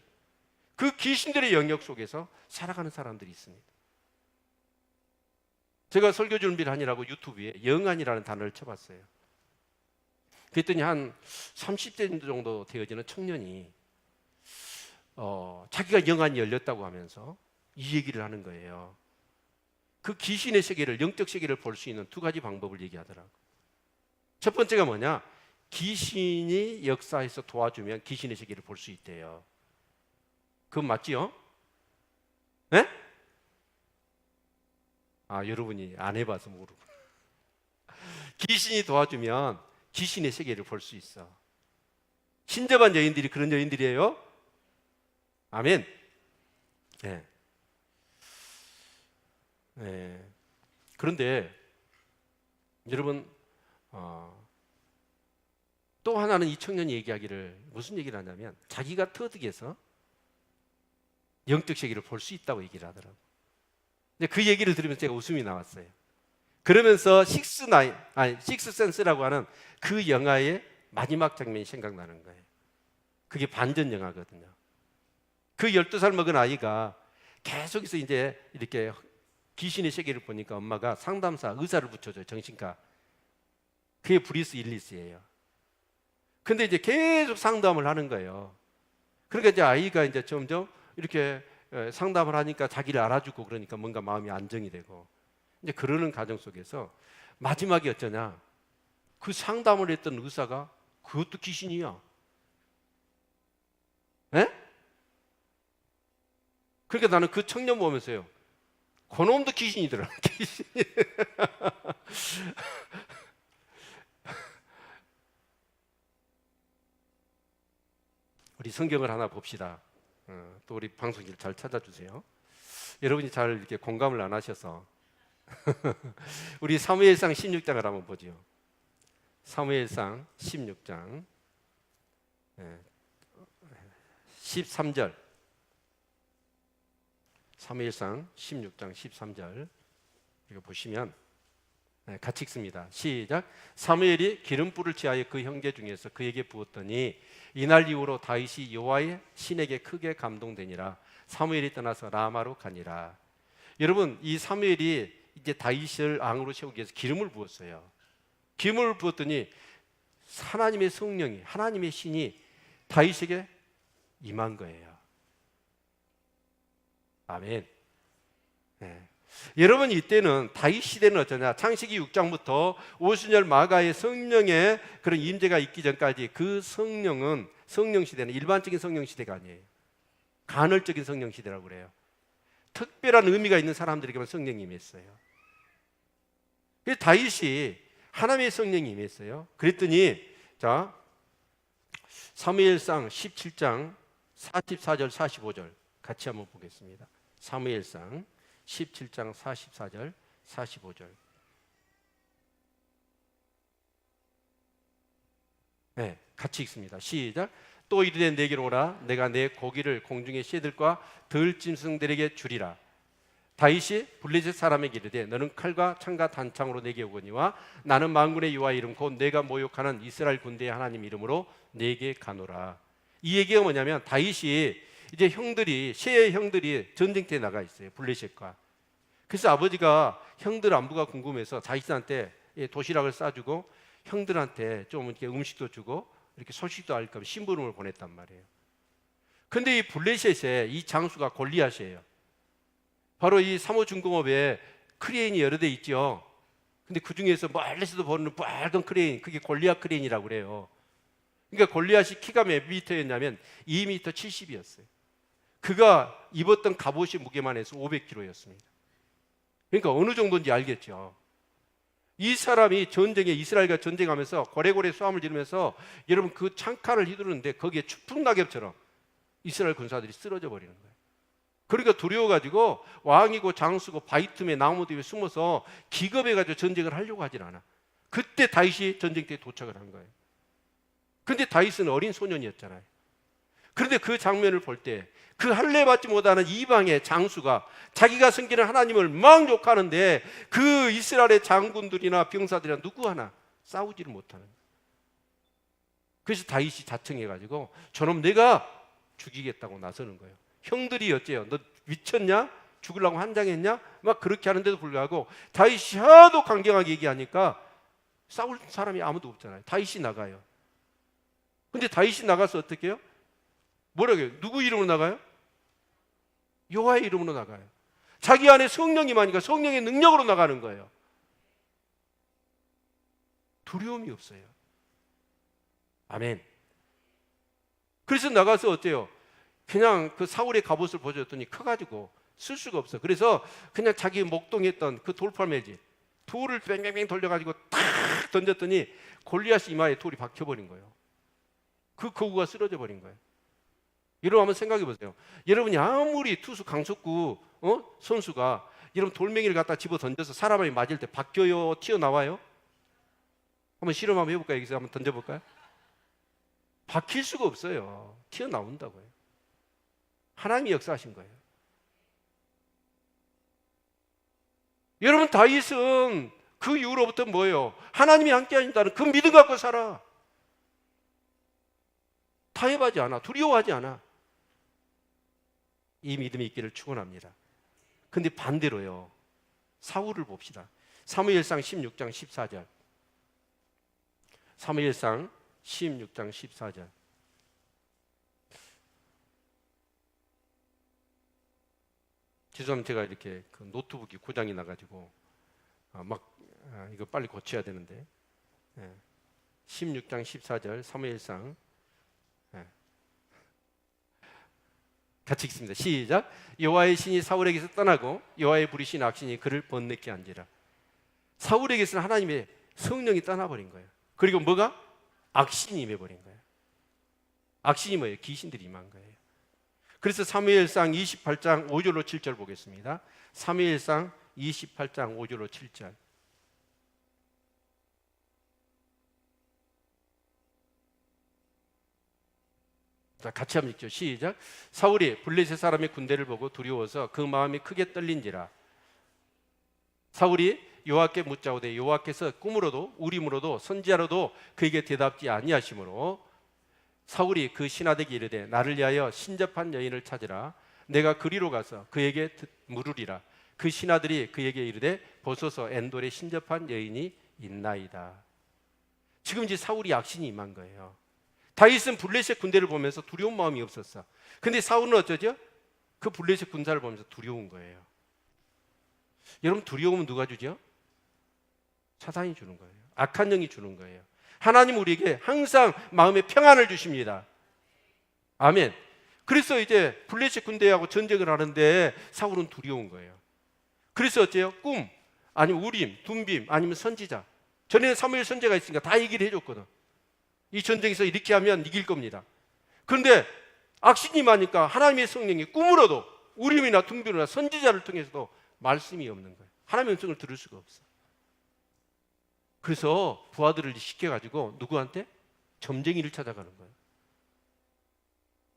그 귀신들의 영역 속에서 살아가는 사람들이 있습니다. 제가 설교 준비를 하느라고 유튜브에 영안이라는 단어를 쳐봤어요. 그랬더니 한 30대 정도 되어지는 청년이 자기가 영안이 열렸다고 하면서 이 얘기를 하는 거예요. 그 귀신의 세계를, 영적 세계를 볼 수 있는 두 가지 방법을 얘기하더라고요. 첫 번째가 뭐냐? 귀신이 역사해서 도와주면 귀신의 세계를 볼 수 있대요. 그건 맞지요? 네? 여러분이 안 해봐서 모르고. 귀신이 도와주면 귀신의 세계를 볼 수 있어. 신접한 여인들이 그런 여인들이에요. 아멘. 네. 네. 그런데 여러분, 또 하나는 이 청년이 얘기하기를, 무슨 얘기를 하냐면 자기가 터득해서 영적 세계를 볼 수 있다고 얘기를 하더라고요. 근데 그 얘기를 들으면서 제가 웃음이 나왔어요. 그러면서 식스센스라고 하는 그 영화의 마지막 장면이 생각나는 거예요. 그게 반전 영화거든요. 그 12살 먹은 아이가 계속해서 이제 이렇게 귀신의 세계를 보니까 엄마가 상담사, 의사를 붙여줘요. 정신과. 그게 브루스 윌리스예요. 근데 이제 계속 상담을 하는 거예요. 그러니까 이제 아이가 이제 점점 이렇게 상담을 하니까 자기를 알아주고 그러니까 뭔가 마음이 안정이 되고, 이제 그러는 과정 속에서 마지막에 어쩌냐? 그 상담을 했던 의사가 그것도 귀신이야. 에? 그러니까 나는 그 청년 보면서요, 그놈도 귀신이더라. 귀신이. 우리 성경을 하나 봅시다. 또 우리 방송일 잘 찾아주세요. 여러분이 잘 이렇게 공감을 안 하셔서 우리 사무엘상 16장을 한번 보죠. 사무엘상 16장 13절. 사무엘상 16장 13절 이거 보시면 같이 읽습니다. 시작. 사무엘이 기름불을 취하여 그 형제 중에서 그에게 부었더니 이날 이후로 다윗이 여호와의 신에게 크게 감동되니라. 사무엘이 떠나서 라마로 가니라. 여러분, 이 사무엘이 이제 다윗을 왕으로 세우기 위해서 기름을 부었어요. 기름을 부었더니 하나님의 성령이, 하나님의 신이 다윗에게 임한 거예요. 아멘. 네. 여러분, 이때는 다윗 시대는 어쩌냐? 창세기 6장부터 오순절 마가의 성령의 그런 임재가 있기 전까지 그 성령은, 성령 시대는 일반적인 성령 시대가 아니에요. 간헐적인 성령 시대라고 그래요. 특별한 의미가 있는 사람들에게만 성령이 임했어요. 그래서 다윗이 하나님의 성령이 임했어요. 그랬더니 자, 사무엘상 17장 44절 45절 같이 한번 보겠습니다. 사무엘상 17장 44절 45절. 네, 같이 읽습니다. 시작. 또 이르되 내게로 오라. 내가 내 고기를 공중의 새들과 들짐승들에게 주리라. 다윗이 블레셋 사람에게 이르되 너는 칼과 창과 단창으로 내게 오거니와 나는 만군의 여호와 이름 곧 내가 모욕하는 이스라엘 군대의 하나님 이름으로 내게 가노라. 이 얘기가 뭐냐면 다윗이 이제 형들이 세 형들이 전쟁터에 나가 있어요. 블레셋과. 그래서 아버지가 형들 안부가 궁금해서 다윗한테 도시락을 싸주고 형들한테 좀 이렇게 음식도 주고 이렇게 소식도 알까 심부름을 보냈단 말이에요. 근데 이 블레셋의 이 장수가 골리앗이에요. 바로 이 삼호중공업에 크레인이 여러 대 있죠. 근데 그 중에서 멀리서도 보는 빨간 크레인, 그게 골리앗 크레인이라고 그래요. 그러니까 골리앗이 키가 몇 미터였냐면 2m 70이었어요. 그가 입었던 갑옷이 무게만 해서 500kg였습니다. 그러니까 어느 정도인지 알겠죠. 이 사람이 전쟁에 이스라엘과 전쟁하면서 고래고래 싸움을 지르면서 여러분 그 창칼을 휘두르는데 거기에 추풍 낙엽처럼 이스라엘 군사들이 쓰러져 버리는 거예요. 그러니까 두려워가지고 왕이고 장수고 바위 틈에 나무 뒤에 숨어서 기겁해가지고 전쟁을 하려고 하진 않아. 그때 다윗이 전쟁터에 도착을 한 거예요. 근데 다윗은 어린 소년이었잖아요. 그런데 그 장면을 볼 때 그 할례 받지 못하는 이방의 장수가 자기가 섬기는 하나님을 막 욕하는데 그 이스라엘의 장군들이나 병사들이나 누구 하나 싸우지를 못하는 거예요. 그래서 다윗이 자청해가지고 저놈 내가 죽이겠다고 나서는 거예요. 형들이 어째요? 너 미쳤냐? 죽으려고 한장했냐? 막 그렇게 하는데도 불구하고 다윗이 하도 강경하게 얘기하니까 싸울 사람이 아무도 없잖아요. 다윗이 나가요. 근데 다윗이 나가서 어떻게 해요? 뭐라고 해요? 누구 이름으로 나가요? 여호와의 이름으로 나가요. 자기 안에 성령이 많으니까 성령의 능력으로 나가는 거예요. 두려움이 없어요. 아멘. 그래서 나가서 어때요? 그냥 그 사울의 갑옷을 보여줬더니 커가지고 쓸 수가 없어. 그래서 그냥 자기 목동에 있던 그 돌팔매지 돌을 뺑뺑뺑 돌려가지고 탁 던졌더니 골리앗 이마에 돌이 박혀버린 거예요. 그 거구가 쓰러져 버린 거예요. 여러분 한번 생각해 보세요. 여러분이 아무리 투수 강속구 선수가 여러분 돌멩이를 갖다 집어 던져서 사람이 맞을 때 박혀요? 튀어나와요? 한번 실험 한번 해볼까요? 여기서 한번 던져볼까요? 박힐 수가 없어요. 튀어나온다고요. 하나님이 역사하신 거예요. 여러분 다윗은 그 이후로부터 뭐예요? 하나님이 함께 하신다는 그 믿음 갖고 살아. 타협하지 않아. 두려워하지 않아. 이 믿음이 있기를 축원합니다. 근데 반대로요. 사울을 봅시다. 사무엘상 16장 14절. 사무엘상 16장 14절. 죄송합니다. 제가 이렇게 그 노트북이 고장이 나가지고 이거 빨리 고쳐야 되는데 16장 14절 사무엘상 같이 읽습니다. 시작. 여호와의 신이 사울에게서 떠나고 여호와의 부리신 악신이 그를 번뇌케 한지라. 사울에게서는 하나님의 성령이 떠나버린 거예요. 그리고 뭐가? 악신이 임해버린 거예요. 악신이 뭐예요? 귀신들이 임한 거예요. 그래서 사무엘상 28장 5절로 7절 보겠습니다. 사무엘상 28장 5절로 7절. 자, 같이 한번 읽죠. 시작. 사울이 블레셋 사람의 군대를 보고 두려워서 그 마음이 크게 떨린지라. 사울이 여호와께 묻자오되 여호와께서 꿈으로도 우림으로도 선지자로도 그에게 대답지 아니하시므로 사울이 그 신하에게 이르되 나를 위하여 신접한 여인을 찾으라. 내가 그리로 가서 그에게 물으리라. 그 신하들이 그에게 이르되 보소서 엔돌에 신접한 여인이 있나이다. 지금 이제 사울이 악신이 임한 거예요. 다윗은 블레셋 군대를 보면서 두려운 마음이 없었어. 근데 사울은 어쩌죠? 그 블레셋 군사를 보면서 두려운 거예요. 여러분 두려움은 누가 주죠? 사탄이 주는 거예요. 악한 영이 주는 거예요. 하나님 우리에게 항상 마음의 평안을 주십니다. 아멘. 그래서 이제 블레셋 군대하고 전쟁을 하는데 사울은 두려운 거예요. 그래서 어째요? 꿈, 아니면 우림, 둠빔, 아니면 선지자. 전에는 사무엘 선지자가 있으니까 다 얘기를 해줬거든. 이 전쟁에서 이렇게 하면 이길 겁니다. 그런데 악신이 많으니까 하나님의 성령이 꿈으로도 우림이나 둠빔이나 선지자를 통해서도 말씀이 없는 거예요. 하나님의 음성을 들을 수가 없어. 그래서 부하들을 시켜가지고 누구한테? 점쟁이를 찾아가는 거예요.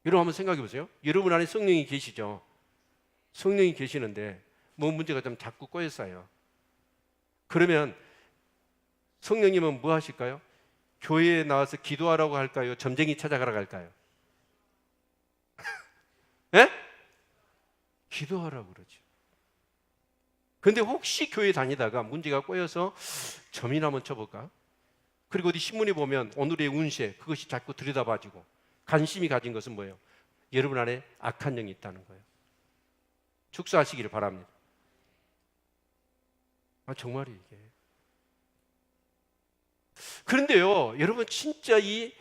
여러분 한번 생각해 보세요. 여러분 안에 성령이 계시죠? 성령이 계시는데 뭐 문제가 좀 자꾸 꼬였어요. 그러면 성령님은 뭐 하실까요? 교회에 나와서 기도하라고 할까요? 점쟁이 찾아가라고 할까요? 예? 기도하라고 그러죠. 근데 혹시 교회 다니다가 문제가 꼬여서 점이나 한번 쳐볼까? 그리고 어디 신문에 보면 오늘의 운세, 그것이 자꾸 들여다봐지고 관심이 가진 것은 뭐예요? 여러분 안에 악한 영이 있다는 거예요. 축소하시기를 바랍니다. 정말이 이게. 그런데요, 여러분 진짜 이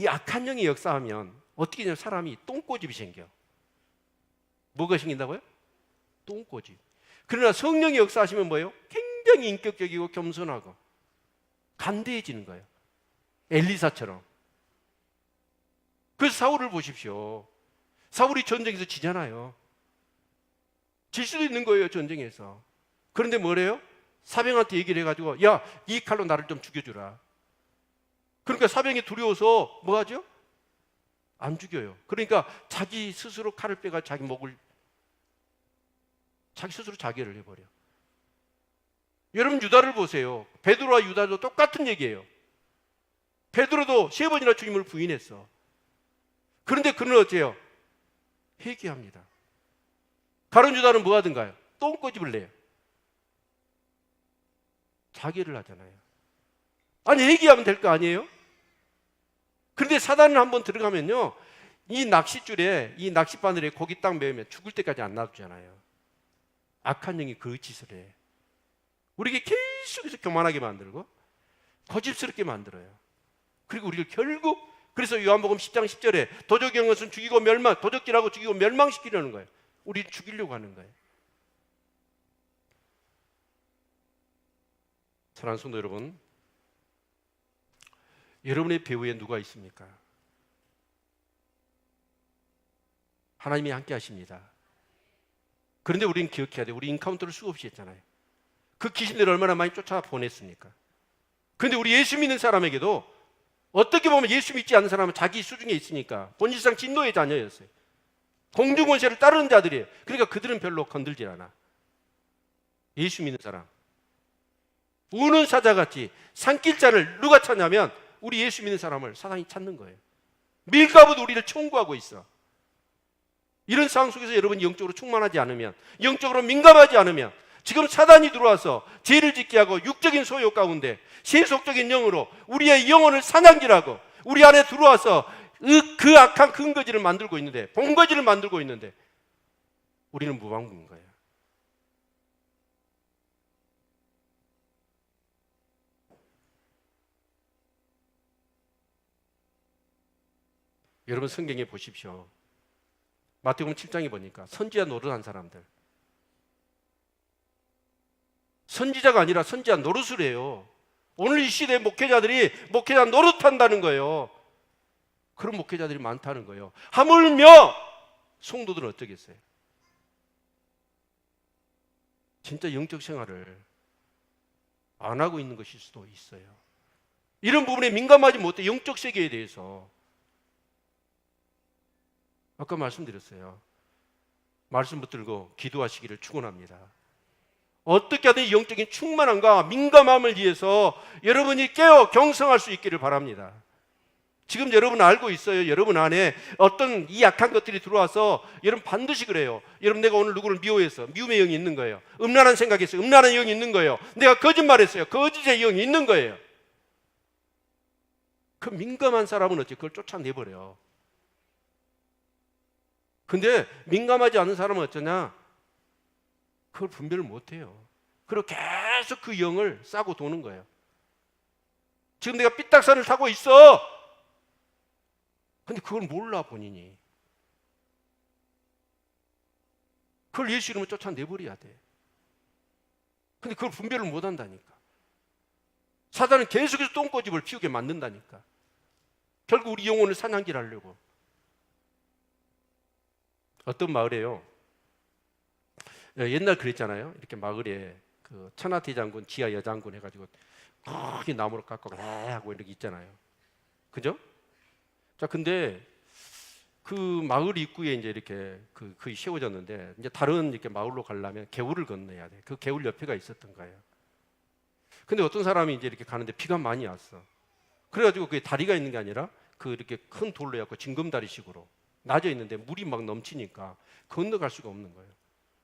악한 영이 역사하면 어떻게 되냐면 사람이 똥꼬집이 생겨. 뭐가 생긴다고요? 똥꼬집. 그러나 성령이 역사하시면 뭐예요? 굉장히 인격적이고 겸손하고 간대해지는 거예요. 엘리사처럼. 그래서 사울을 보십시오. 사울이 전쟁에서 지잖아요. 질 수도 있는 거예요, 전쟁에서. 그런데 뭐래요? 사병한테 얘기를 해가지고, 야, 이 칼로 나를 좀 죽여주라. 그러니까 사병이 두려워서 뭐 하죠? 안 죽여요. 그러니까 자기 스스로 칼을 빼가 자기 목을, 자기 스스로 자결을 해버려. 여러분 유다를 보세요. 베드로와 유다도 똑같은 얘기예요. 베드로도 3번이나 주님을 부인했어. 그런데 그는 어째요? 회개합니다. 가룟 유다는 뭐 하든가요? 똥꼬집을 내요. 자결을 하잖아요. 아니 회개하면 될 거 아니에요? 그런데 사단은 한번 들어가면요, 이 낚싯줄에, 이 낚싯바늘에 고기 딱 매우면 죽을 때까지 안 놔두잖아요. 악한 영이 그 짓을 해. 우리에게 계속해서 교만하게 만들고 고집스럽게 만들어요. 그리고 우리를 결국, 그래서 요한복음 10장 10절에 도적의 것은 죽이고 도적질하고 죽이고 멸망시키려는 거예요. 우리를 죽이려고 하는 거예요. 사랑하는 성도 여러분, 여러분의 배후에 누가 있습니까? 하나님이 함께 하십니다. 그런데 우리는 기억해야 돼요. 우리 인카운터를 수없이 했잖아요. 그 귀신들을 얼마나 많이 쫓아 보냈습니까? 그런데 우리 예수 믿는 사람에게도 어떻게 보면 예수 믿지 않는 사람은 자기 수중에 있으니까 본질상 진노의 자녀였어요. 공중권세를 따르는 자들이에요. 그러니까 그들은 별로 건들질 않아. 예수 믿는 사람, 우는 사자같이 산길자를 누가 찾냐면 우리 예수 믿는 사람을 사단이 찾는 거예요. 밀가부도 우리를 청구하고 있어. 이런 상황 속에서 여러분이 영적으로 충만하지 않으면, 영적으로 민감하지 않으면, 지금 사단이 들어와서 죄를 짓게 하고 육적인 소욕 가운데 세속적인 영으로 우리의 영혼을 사냥질하고 우리 안에 들어와서 그 악한 근거지를 만들고 있는데, 본거지를 만들고 있는데 우리는 무방비인 거예요. 여러분 성경에 보십시오. 마태복음 7장에 보니까 선지자 노릇한 사람들, 선지자가 아니라 선지자 노릇을 해요. 오늘 이 시대의 목회자들이 목회자 노릇한다는 거예요. 그런 목회자들이 많다는 거예요. 하물며 성도들은 어쩌겠어요? 진짜 영적 생활을 안 하고 있는 것일 수도 있어요. 이런 부분에 민감하지 못해. 영적 세계에 대해서 아까 말씀드렸어요. 말씀 붙들고 기도하시기를 축원합니다. 어떻게 하든 영적인 충만함과 민감함을 위해서 여러분이 깨어 경성할 수 있기를 바랍니다. 지금 여러분 알고 있어요. 여러분 안에 어떤 이 약한 것들이 들어와서 여러분 반드시 그래요. 여러분 내가 오늘 누구를 미워했어. 미움의 영이 있는 거예요. 음란한 생각했어요. 음란한 영이 있는 거예요. 내가 거짓말했어요. 거짓의 영이 있는 거예요. 그 민감한 사람은 어째 그걸 쫓아내버려요. 근데 민감하지 않은 사람은 어쩌냐? 그걸 분별을 못해요. 그리고 계속 그 영을 싸고 도는 거예요. 지금 내가 삐딱선을 타고 있어. 근데 그걸 몰라 본인이. 그걸 예수 이름으로 쫓아내버려야 돼. 근데 그걸 분별을 못한다니까. 사단은 계속해서 똥꼬집을 피우게 만든다니까. 결국 우리 영혼을 사냥질하려고. 어떤 마을에요, 옛날 그랬잖아요. 이렇게 마을에 그 천하대장군, 지하 여장군 해가지고 크게 나무로 깎고 하고 이렇게 있잖아요. 그죠? 자, 근데 그 마을 입구에 이제 이렇게 거의 세워졌는데 이제 다른 이렇게 마을로 가려면 개울을 건너야 돼. 그 개울 옆에가 있었던 거예요. 근데 어떤 사람이 이제 이렇게 가는데 비가 많이 왔어. 그래가지고 그게 다리가 있는 게 아니라 그 이렇게 큰 돌로 해갖고 징검다리식으로 낮아 있는데 물이 막 넘치니까 건너갈 수가 없는 거예요.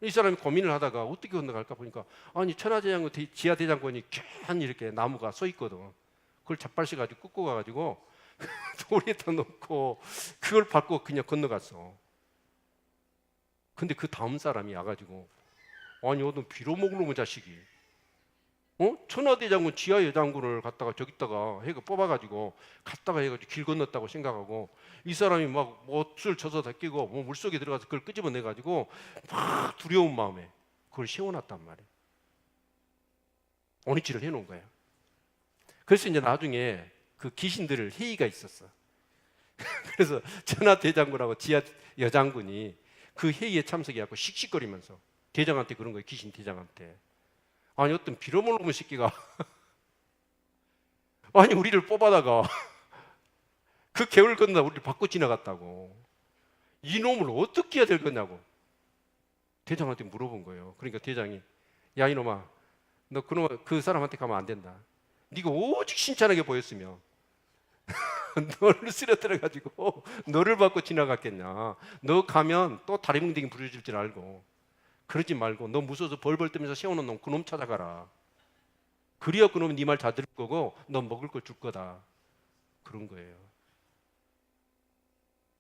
이 사람이 고민을 하다가 어떻게 건너갈까 보니까 아니 천하제장군 지하대장군이 쫙 이렇게 나무가 서 있거든. 그걸 잡발시 가지고 끄고 가가지고 돌에다 놓고 그걸 밟고 그냥 건너갔어. 근데 그 다음 사람이 와가지고 아니 어떤 빌어먹는 놈의 자식이 천하대장군 지하여장군을 갖다가 저기다가 해가 뽑아가지고 갔다가 해가지고 길 건넜다고 생각하고 이 사람이 막 못을 쳐서 다 끼고 뭐 물속에 들어가서 그걸 끄집어내가지고 막 두려운 마음에 그걸 세워놨단 말이에요. 온위치를 해놓은 거예요. 그래서 이제 나중에 그 귀신들을 회의가 있었어. 그래서 천하대장군하고 지하여장군이 그 회의에 참석해갖고 씩씩거리면서 대장한테 그런 거예요. 귀신 대장한테. 아니 어떤 빌어먹는 새끼가 아니 우리를 뽑아다가 그 개울 건너 우리를 받고 지나갔다고. 이놈을 어떻게 해야 될 거냐고 대장한테 물어본 거예요. 그러니까 대장이 야 이놈아 너 그놈 그 사람한테 가면 안 된다. 네가 오직 신천하게 보였으면 너를 쓰러뜨려 가지고 너를 받고 지나갔겠냐. 너 가면 또 다리뭉댕이 부러질 줄 알고 그러지 말고 너 무서워서 벌벌 떨면서 세워놓은 놈 그놈 찾아가라. 그래야 그놈은 네 말 다 들을 거고 너 먹을 걸 줄 거다. 그런 거예요.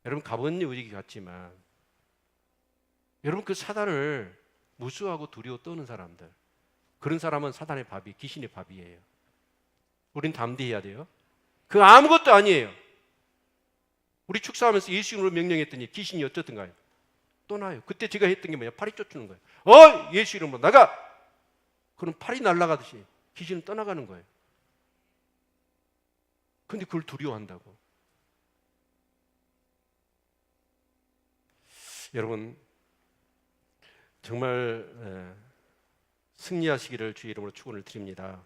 여러분 가본 얘기 같지만 여러분 그 사단을 무수하고 두려워 떠는 사람들, 그런 사람은 사단의 밥이 귀신의 밥이에요. 우린 담대해야 돼요. 그 아무것도 아니에요. 우리 축사하면서 예수 이름으로 명령했더니 귀신이 어쩌든가요? 떠나요. 그때 제가 했던 게 뭐냐? 팔이 쫓는 거예요. 예수 이름으로 나가! 그럼 팔이 날아가듯이 귀신은 떠나가는 거예요. 근데 그걸 두려워한다고. 여러분 정말 승리하시기를 주의 이름으로 축원을 드립니다.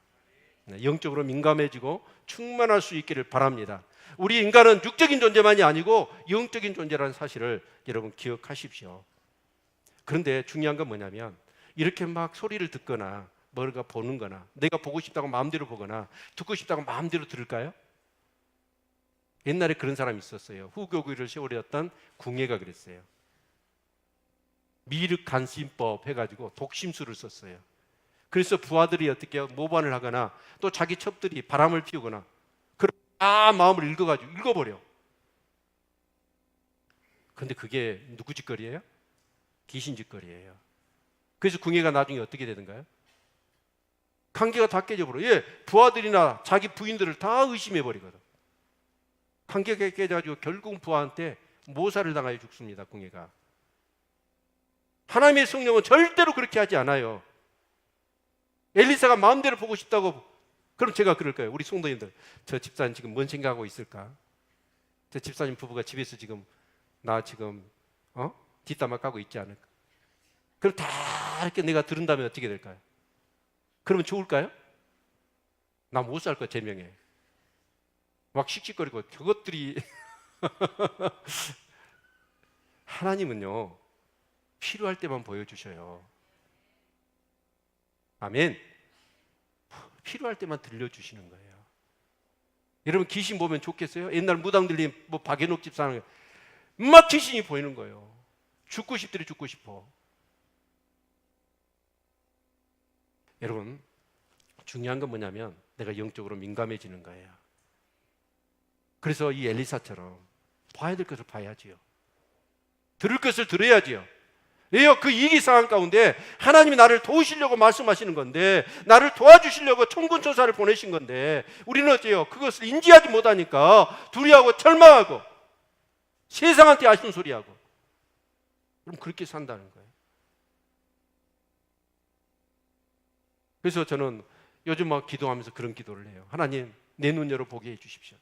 영적으로 민감해지고 충만할 수 있기를 바랍니다. 우리 인간은 육적인 존재만이 아니고 영적인 존재라는 사실을 여러분 기억하십시오. 그런데 중요한 건 뭐냐면 이렇게 막 소리를 듣거나 뭔가 보는 거나 내가 보고 싶다고 마음대로 보거나 듣고 싶다고 마음대로 들을까요? 옛날에 그런 사람이 있었어요. 후교구이를 세우려던 궁예가 그랬어요. 미륵간신법 해가지고 독심술을 썼어요. 그래서 부하들이 어떻게 모반을 하거나 또 자기 첩들이 바람을 피우거나 마음을 읽어버려. 근데 그게 누구 짓거리예요? 귀신 짓거리예요. 그래서 궁예가 나중에 어떻게 되는가요? 관계가 다 깨져버려. 부하들이나 자기 부인들을 다 의심해버리거든. 관계가 깨져가지고 결국 부하한테 모살을 당하여 죽습니다. 궁예가. 하나님의 성령은 절대로 그렇게 하지 않아요. 엘리사가 마음대로 보고 싶다고 그럼 제가 그럴 거예요. 우리 성도님들 저 집사님 지금 뭔 생각하고 있을까? 저 집사님 부부가 집에서 지금 나 지금 뒷담화 까고 있지 않을까? 그럼 다 이렇게 내가 들은다면 어떻게 될까요? 그러면 좋을까요? 나 못 살 거야 제명에. 막 씩씩거리고 그것들이 하나님은요 필요할 때만 보여주셔요. 아멘. 필요할 때만 들려주시는 거예요. 여러분 귀신 보면 좋겠어요? 옛날 무당 들린 박연옥 집사는 막 귀신이 보이는 거예요. 죽고 싶더니 죽고 싶어. 여러분 중요한 건 뭐냐면 내가 영적으로 민감해지는 거예요. 그래서 이 엘리사처럼 봐야 될 것을 봐야지요. 들을 것을 들어야지요. 왜요? 그 위기 상황 가운데 하나님이 나를 도우시려고 말씀하시는 건데 나를 도와주시려고 천군천사를 보내신 건데 우리는 어째요? 그것을 인지하지 못하니까 두려워하고 절망하고 세상한테 아쉬운 소리하고 그럼 그렇게 산다는 거예요. 그래서 저는 요즘 막 기도하면서 그런 기도를 해요. 하나님 내 눈 열어 보게 해 주십시오.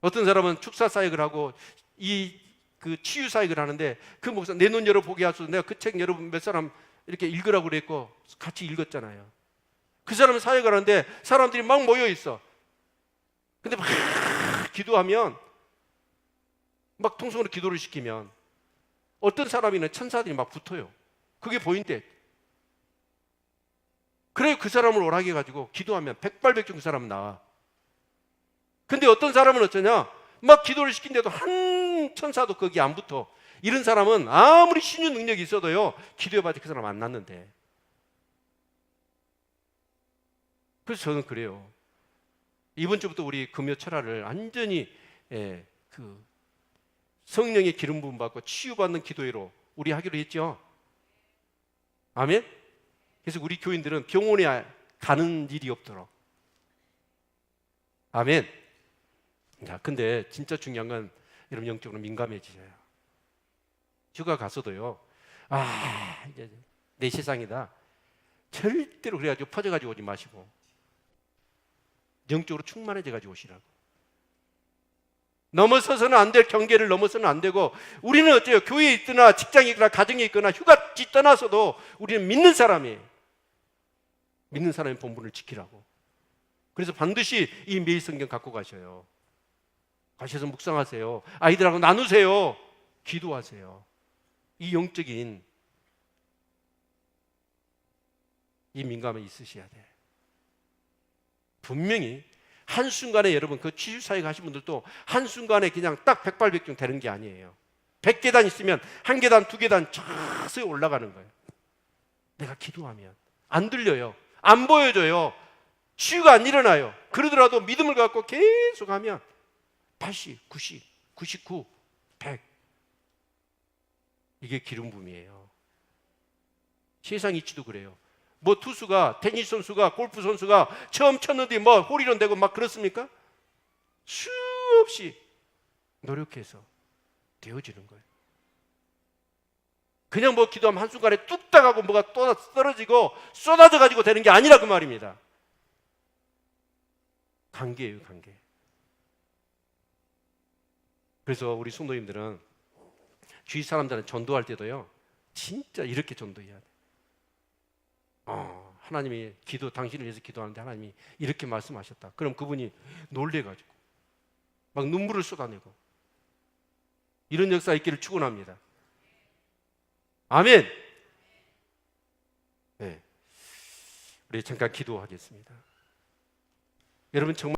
어떤 사람은 축사 사역을 하고 그 치유 사역을 하는데 그 목사 내 눈 열어 보게 하소서. 내가 그 책 여러분 몇 사람 이렇게 읽으라고 그랬고 같이 읽었잖아요. 그 사람은 사역을 하는데 사람들이 막 모여 있어. 근데 막 기도하면 막 통성으로 기도를 시키면 어떤 사람이는 천사들이 막 붙어요. 그게 보인대. 그래 그 사람을 오라게 해가지고 기도하면 백발백중 그 사람은 나와. 근데 어떤 사람은 어쩌냐? 막 기도를 시킨데도 한 천사도 거기 안 붙어. 이런 사람은 아무리 신유 능력이 있어도요, 기도해봐도 그 사람 안 낫는데. 그래서 저는 그래요. 이번 주부터 우리 금요철화를 완전히 그 성령의 기름 부음 받고 치유받는 기도회로 우리 하기로 했죠. 아멘. 그래서 우리 교인들은 병원에 가는 일이 없도록. 아멘. 자, 근데 진짜 중요한 건 여러분 영적으로 민감해지셔요. 휴가 가서도요. 이제 내 세상이다. 절대로 그래가지고 퍼져가지고 오지 마시고 영적으로 충만해져가지고 오시라고. 넘어서서는 안 될 경계를 넘어서는 안 되고, 우리는 어때요? 교회에 있거나 직장에 있거나 가정에 있거나 휴가지 떠나서도 우리는 믿는 사람이에요. 믿는 사람의 본분을 지키라고. 그래서 반드시 이 매일 성경 갖고 가셔요. 가셔서 묵상하세요. 아이들하고 나누세요. 기도하세요. 이 영적인 이 민감함이 있으셔야 돼. 분명히 한순간에 여러분 그 치유사역 하신 분들도 한순간에 그냥 딱 백발백중 되는 게 아니에요. 100계단 있으면 한 계단, 두 계단 자세히 올라가는 거예요. 내가 기도하면 안 들려요. 안 보여줘요. 치유가 안 일어나요. 그러더라도 믿음을 갖고 계속 하면 80, 90, 99, 100 이게 기름 부음이에요. 세상 이치도 그래요. 뭐 투수가, 테니스 선수가, 골프 선수가 처음 쳤는데 뭐 홀이런 되고 막 그렇습니까? 수없이 노력해서 되어지는 거예요. 그냥 뭐 기도하면 한순간에 뚝딱 하고 뭐가 또 떨어지고 쏟아져 가지고 되는 게 아니라 그 말입니다. 관계예요, 관계. 그래서 우리 성도님들은 주위 사람들한테 전도할 때도요, 진짜 이렇게 전도해야 돼. 하나님이 당신을 위해서 기도하는데 하나님이 이렇게 말씀하셨다. 그럼 그분이 놀래가지고 막 눈물을 쏟아내고 이런 역사 있기를 축원합니다. 아멘. 네, 우리 잠깐 기도하겠습니다. 여러분 정말